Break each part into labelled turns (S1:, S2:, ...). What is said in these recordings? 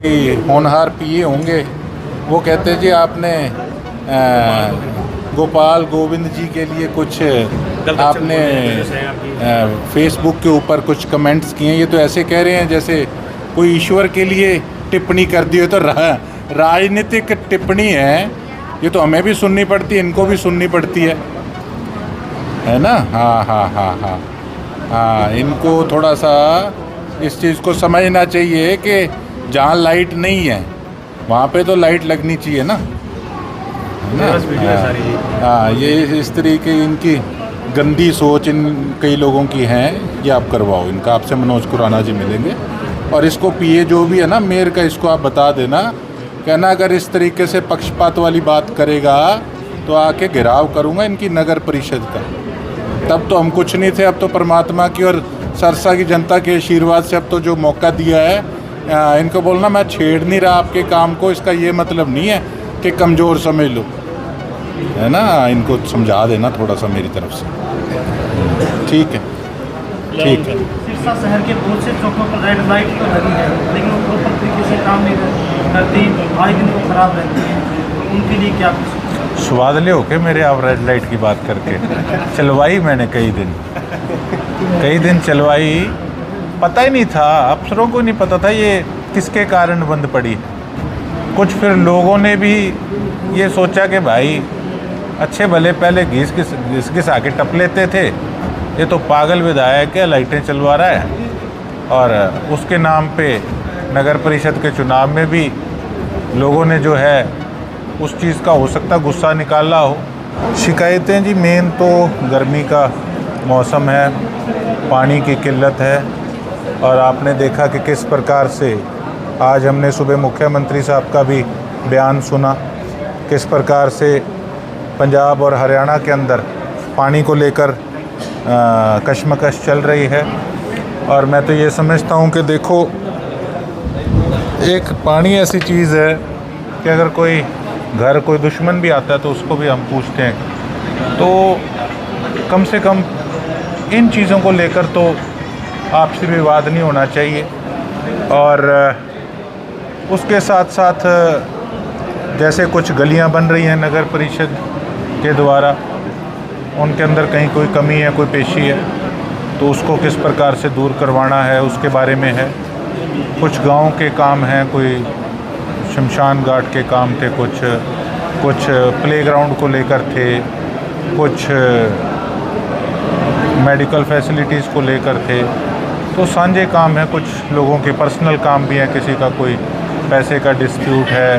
S1: होनहार पीए होंगे, वो कहते जी आपने गोपाल गोविंद जी के लिए कुछ आपने फेसबुक के ऊपर कुछ कमेंट्स किए। ये तो ऐसे कह रहे हैं जैसे कोई ईश्वर के लिए टिप्पणी कर दी हो। तो राजनीतिक टिप्पणी है, ये तो हमें भी सुननी पड़ती है, इनको भी सुननी पड़ती है ना। हाँ हाँ हाँ हाँ हाँ, इनको थोड़ा सा इस चीज़ को समझना चाहिए कि जहाँ लाइट नहीं है वहाँ पे तो लाइट लगनी चाहिए ना, है ना। हाँ, ये इस तरीके इनकी गंदी सोच इन कई लोगों की है। ये आप करवाओ इनका, आपसे मनोज खुराना जी मिलेंगे। और इसको पीए जो भी है ना मेयर का, इसको आप बता देना, कहना अगर इस तरीके से पक्षपात वाली बात करेगा तो आके घेराव करूँगा इनकी नगर परिषद का। तब तो हम कुछ नहीं थे, अब तो परमात्मा की और सरसा की जनता के आशीर्वाद से अब तो जो मौका दिया है, इनको बोलना मैं छेड़ नहीं रहा आपके काम को, इसका ये मतलब नहीं है कि कमज़ोर समझ लो, है ना। इनको समझा देना थोड़ा सा मेरी तरफ से, ठीक है ठीक है।
S2: सिरसा शहर के बहुत से चौकों पर रेड लाइट तो लगी है, लेकिन वो प्रॉपर तरीके से काम नहीं करती, आए दिन वो खराब रहती है। तो उनके लिए क्या
S1: स्वाद ले हो के मेरे आप रेड लाइट की बात करके चलवाई मैंने कई दिन चलवाई, पता ही नहीं था, अफसरों को नहीं पता था ये किसके कारण बंद पड़ी है। कुछ फिर लोगों ने भी ये सोचा कि भाई अच्छे भले पहले घिस आके टप लेते थे, ये तो पागल विधायक है, लाइटें चलवा रहा है। और उसके नाम पे नगर परिषद के चुनाव में भी लोगों ने जो है उस चीज़ का हो सकता गुस्सा निकाला हो। शिकायतें जी मेन तो गर्मी का मौसम है, पानी की किल्लत है, और आपने देखा कि किस प्रकार से आज हमने सुबह मुख्यमंत्री साहब का भी बयान सुना, किस प्रकार से पंजाब और हरियाणा के अंदर पानी को लेकर कशमकश चल रही है। और मैं तो ये समझता हूँ कि देखो, एक पानी ऐसी चीज़ है कि अगर कोई घर कोई दुश्मन भी आता है तो उसको भी हम पूछते हैं। तो कम से कम इन चीज़ों को लेकर तो आपसी विवाद नहीं होना चाहिए। और उसके साथ साथ जैसे कुछ गलियां बन रही हैं नगर परिषद के द्वारा, उनके अंदर कहीं कोई कमी है, कोई पेशी है, तो उसको किस प्रकार से दूर करवाना है उसके बारे में है। कुछ गांव के काम हैं, कोई शमशान घाट के काम थे, कुछ प्लेग्राउंड को लेकर थे, कुछ मेडिकल फैसिलिटीज़ को लेकर थे। तो साझे काम है, कुछ लोगों के पर्सनल काम भी हैं, किसी का कोई पैसे का डिस्प्यूट है,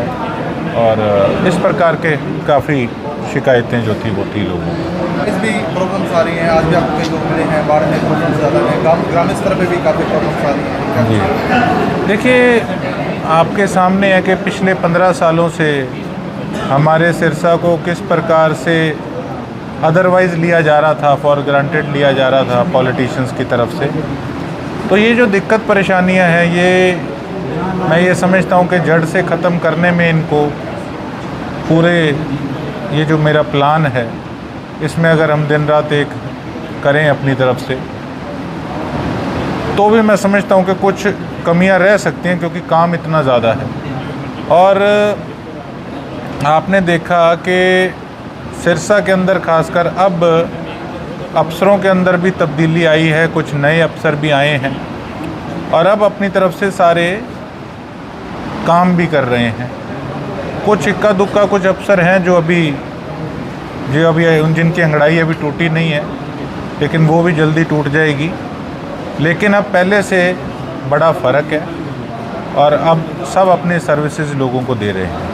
S1: और इस प्रकार के काफ़ी शिकायतें जो थी वो थी लोगों को।
S3: इस भी प्रॉब्लम्स आ रही हैं, आज भी आपके लोग मिले हैं, बाढ़ में प्रॉब्लम्स ज़्यादा हैं, ग्रामीण स्तर पे भी काफ़ी प्रॉब्लम्स आ रही हैं।
S1: जी देखिए, आपके सामने है कि पिछले 15 सालों से हमारे सिरसा को किस प्रकार से अदरवाइज़ लिया जा रहा था, फॉर ग्रांटेड लिया जा रहा था पॉलिटिशियंस की तरफ से। तो ये जो दिक्कत परेशानियां हैं, ये मैं ये समझता हूँ कि जड़ से ख़त्म करने में इनको पूरे ये जो मेरा प्लान है, इसमें अगर हम दिन रात एक करें अपनी तरफ से, तो भी मैं समझता हूँ कि कुछ कमियां रह सकती हैं, क्योंकि काम इतना ज़्यादा है। और आपने देखा कि सिरसा के अंदर खासकर अब अफसरों के अंदर भी तब्दीली आई है, कुछ नए अफसर भी आए हैं, और अब अपनी तरफ से सारे काम भी कर रहे हैं। कुछ इक्का दुक्का कुछ अफसर हैं जो अभी जिनकी अंगड़ाई अभी टूटी नहीं है, लेकिन वो भी जल्दी टूट जाएगी। लेकिन अब पहले से बड़ा फ़र्क है, और अब सब अपने सर्विसेज लोगों को दे रहे हैं।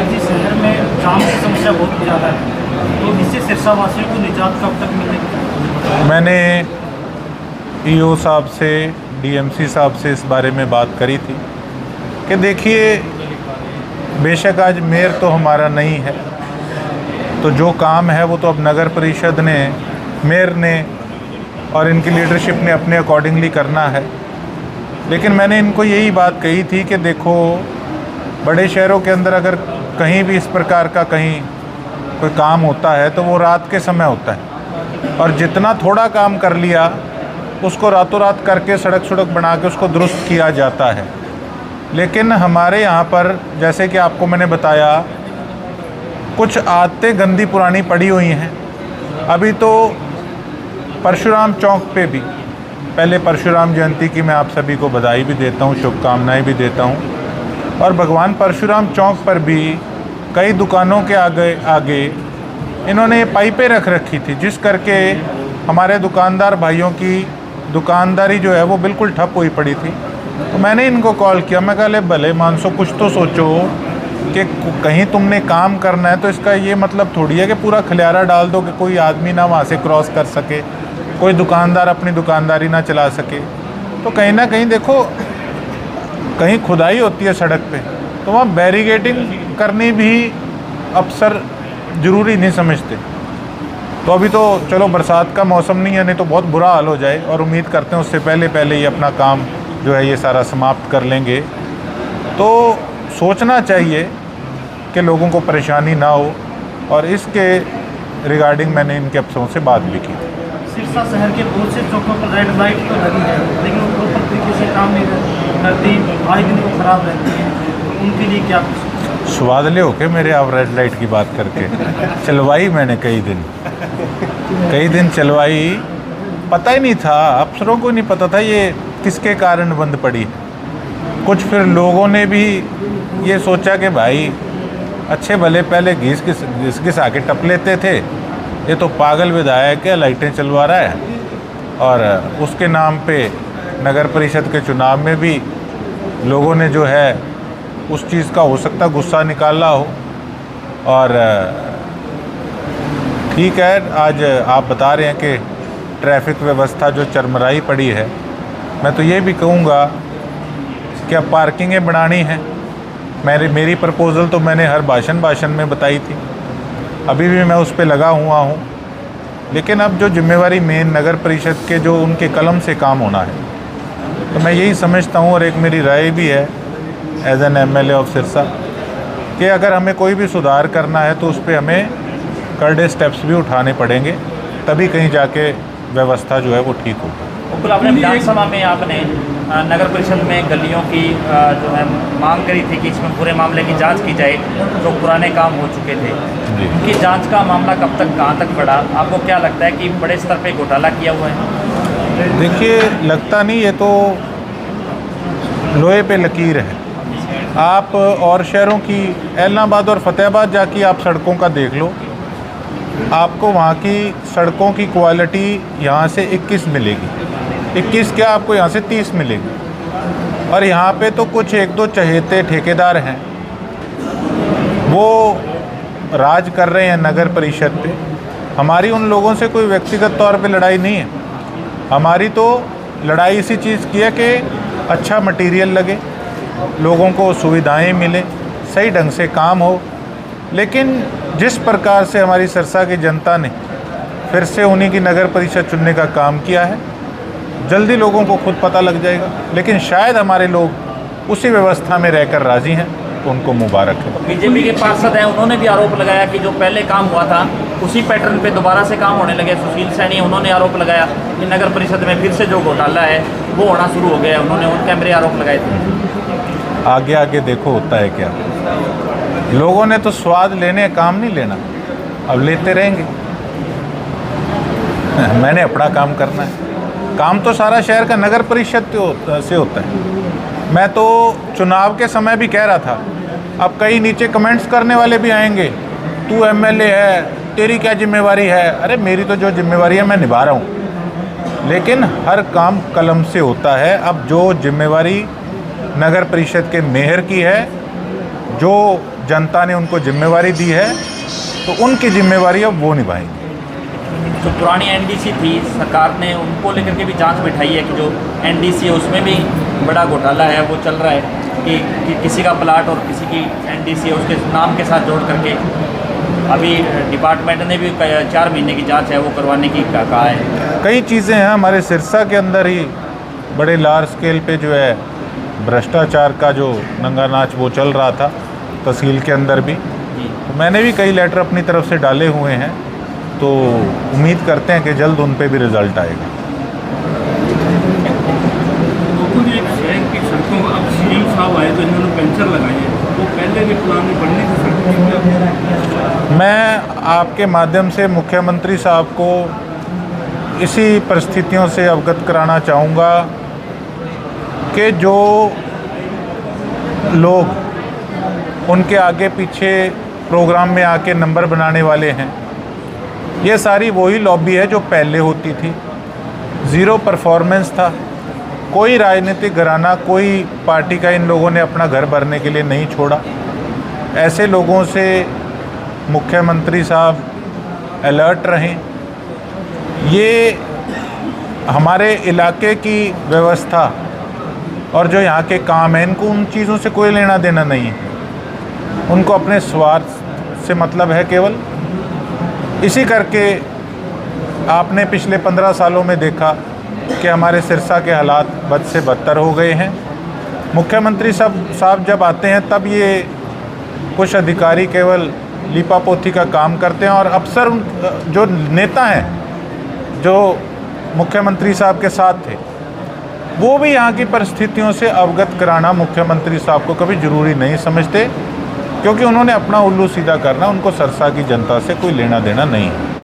S2: जी शहर में जाम की समस्या बहुत ज़्यादा है, तो इससे सिरसा वासियों को निजात कब तक मिलेगी?
S1: मैंने ईओ साहब से, डीएमसी साहब से इस बारे में बात करी थी कि देखिए, बेशक आज मेयर तो हमारा नहीं है, तो जो काम है वो तो अब नगर परिषद ने, मेयर ने और इनकी लीडरशिप ने अपने अकॉर्डिंगली करना है। लेकिन मैंने इनको यही बात कही थी कि देखो, बड़े शहरों के अंदर अगर कहीं भी इस प्रकार का कहीं कोई काम होता है तो वो रात के समय होता है, और जितना थोड़ा काम कर लिया उसको रातों रात करके सड़क बना के उसको दुरुस्त किया जाता है। लेकिन हमारे यहाँ पर जैसे कि आपको मैंने बताया, कुछ आदतें गंदी पुरानी पड़ी हुई हैं। अभी तो परशुराम चौक पे भी, पहले परशुराम जयंती की मैं आप सभी को बधाई भी देता हूँ, शुभकामनाएं भी देता हूँ। और भगवान परशुराम चौक पर भी कई दुकानों के आगे इन्होंने ये पाइपें रख रखी थी, जिस करके हमारे दुकानदार भाइयों की दुकानदारी जो है वो बिल्कुल ठप हुई पड़ी थी। तो मैंने इनको कॉल किया, मैं कहा ले भले मानसो, कुछ तो सोचो कि कहीं तुमने काम करना है तो इसका ये मतलब थोड़ी है कि पूरा खलियारा डाल दो कि कोई आदमी ना वहाँ से क्रॉस कर सके, कोई दुकानदार अपनी दुकानदारी ना चला सके। तो कहीं ना कहीं देखो, कहीं खुदाई होती है सड़क पे, तो वहाँ बैरिकेडिंग करनी भी अफसर ज़रूरी नहीं समझते। तो अभी तो चलो बरसात का मौसम नहीं है, नहीं तो बहुत बुरा हाल हो जाए, और उम्मीद करते हैं उससे पहले ये अपना काम जो है ये सारा समाप्त कर लेंगे। तो सोचना चाहिए कि लोगों को परेशानी ना हो, और इसके रिगार्डिंग मैंने इनके अफसरों से बात भी की।
S2: सिरसा शहर के बहुत से चौकों पर रेड लाइट तो लगी है, लेकिन वो प्रॉपर तरीके से काम नहीं करती, आए दिन वो खराब रहती है। तो उनके लिए क्या
S1: स्वाद ले हो के मेरे आप रेड लाइट की बात करके चलवाई मैंने कई दिन चलवाई, पता ही नहीं था, अफसरों को नहीं पता था ये किसके कारण बंद पड़ी। कुछ फिर लोगों ने भी ये सोचा कि भाई अच्छे भले पहले घिस आके टप लेते थे, ये तो पागल विधायक है, लाइटें चलवा रहा है। और उसके नाम पे नगर परिषद के चुनाव में भी लोगों ने जो है उस चीज़ का हो सकता गुस्सा निकाला हो। और ठीक है, आज आप बता रहे हैं कि ट्रैफिक व्यवस्था जो चरमराई पड़ी है, मैं तो ये भी कहूँगा कि अब पार्किंगें बढ़ानी हैं। मेरी प्रपोज़ल तो मैंने हर भाषण में बताई थी, अभी भी मैं उस पर लगा हुआ हूँ। लेकिन अब जो जिम्मेवारी मेन नगर परिषद के जो उनके कलम से काम होना है, तो मैं यही समझता हूँ, और एक मेरी राय भी है as an MLA of Sirsa, कि अगर हमें कोई भी सुधार करना है तो उस पर हमें करड़े स्टेप्स भी उठाने पड़ेंगे, तभी कहीं जाके व्यवस्था जो है वो ठीक होगी।
S4: बिल्कुल, आपने विधानसभा में आपने नगर परिषद में गलियों की जो है मांग करी थी कि इसमें पूरे मामले की जांच की जाए, जो पुराने काम हो चुके थे उनकी जांच का मामला कब तक कहाँ तक बढ़ा? आपको क्या लगता है कि बड़े स्तर पे घोटाला किया हुआ है?
S1: देखिए, लगता नहीं, ये तो लोहे पे लकीर है। आप और शहरों की, ऐलनाबाद और फतेहाबाद जाके आप सड़कों का देख लो, आपको वहाँ की सड़कों की क्वालिटी यहाँ से 21 मिलेगी, 21 क्या, आपको यहाँ से 30 मिलेगी। और यहाँ पे तो कुछ एक दो चहेते ठेकेदार हैं, वो राज कर रहे हैं नगर परिषद पे। हमारी उन लोगों से कोई व्यक्तिगत तौर पे लड़ाई नहीं है, हमारी तो लड़ाई इसी चीज़ की है कि अच्छा मटेरियल लगे, लोगों को सुविधाएं मिले, सही ढंग से काम हो। लेकिन जिस प्रकार से हमारी सिरसा की जनता ने फिर से उन्हीं की नगर परिषद चुनने का काम किया है, जल्दी लोगों को खुद पता लग जाएगा। लेकिन शायद हमारे लोग उसी व्यवस्था में रहकर राज़ी हैं, तो उनको मुबारक है।
S4: बीजेपी के पार्षद हैं, उन्होंने भी आरोप लगाया कि जो पहले काम हुआ था उसी पैटर्न पे दोबारा से काम होने लगे। सुशील सैनी, उन्होंने आरोप लगाया कि नगर परिषद में फिर से जो घोटाला है वो होना शुरू हो गया है। उन्होंने उन कैमरे आरोप लगाए थे।
S1: आगे आगे देखो होता है क्या। लोगों ने तो स्वाद लेने, काम नहीं लेना, अब लेते रहेंगे। मैंने अपना काम करना है, काम तो सारा शहर का नगर परिषद से होता है। मैं तो चुनाव के समय भी कह रहा था, अब कई नीचे कमेंट्स करने वाले भी आएंगे, तू MLA है, तेरी क्या जिम्मेवारी है। अरे मेरी तो जो जिम्मेवारी है मैं निभा रहा हूँ, लेकिन हर काम कलम से होता है। अब जो जिम्मेवारी नगर परिषद के मेयर की है, जो जनता ने उनको जिम्मेवारी दी है, तो उनकी जिम्मेवारी अब वो निभाएंगे।
S4: जो पुरानी NDC थी, सरकार ने उनको लेकर के भी जांच बिठाई है कि जो NDC है उसमें भी बड़ा घोटाला है, वो चल रहा है कि किसी का प्लाट और किसी की NDC है उसके नाम के साथ जोड़ करके। अभी डिपार्टमेंट ने भी 4 महीने की जांच है वो करवाने की कहा है।
S1: कई चीज़ें हैं हमारे सिरसा के अंदर ही, बड़े लार्ज स्केल पे जो है भ्रष्टाचार का जो नंगा नाच वो चल रहा था तहसील के अंदर भी। तो मैंने भी कई लेटर अपनी तरफ से डाले हुए हैं, तो उम्मीद करते हैं कि जल्द उन पे भी रिजल्ट आएगा।
S2: शहर की सड़कों अब CM
S5: साहब आए तो इन्होंने पेंशन लगाई है, वो पहले भी प्लान में बढ़ने की सकती।
S1: मैं आपके माध्यम से मुख्यमंत्री साहब को इसी परिस्थितियों से अवगत कराना चाहूँगा कि जो लोग उनके आगे पीछे प्रोग्राम में आके नंबर बनाने वाले हैं, ये सारी वही लॉबी है जो पहले होती थी। ज़ीरो परफॉर्मेंस था, कोई राजनीतिक घराना, कोई पार्टी का इन लोगों ने अपना घर भरने के लिए नहीं छोड़ा। ऐसे लोगों से मुख्यमंत्री साहब अलर्ट रहें। ये हमारे इलाके की व्यवस्था और जो यहाँ के काम हैं, इनको उन चीज़ों से कोई लेना देना नहीं है। उनको अपने स्वार्थ से मतलब है केवल। इसी करके आपने पिछले 15 सालों में देखा कि हमारे सिरसा के हालात बद से बदतर हो गए हैं। मुख्यमंत्री साहब जब आते हैं तब ये कुछ अधिकारी केवल लीपापोती का काम करते हैं और अफसर जो नेता हैं जो मुख्यमंत्री साहब के साथ थे, वो भी यहाँ की परिस्थितियों से अवगत कराना मुख्यमंत्री साहब को कभी ज़रूरी नहीं समझते, क्योंकि उन्होंने अपना उल्लू सीधा करना, उनको सिरसा की जनता से कोई लेना देना नहीं है।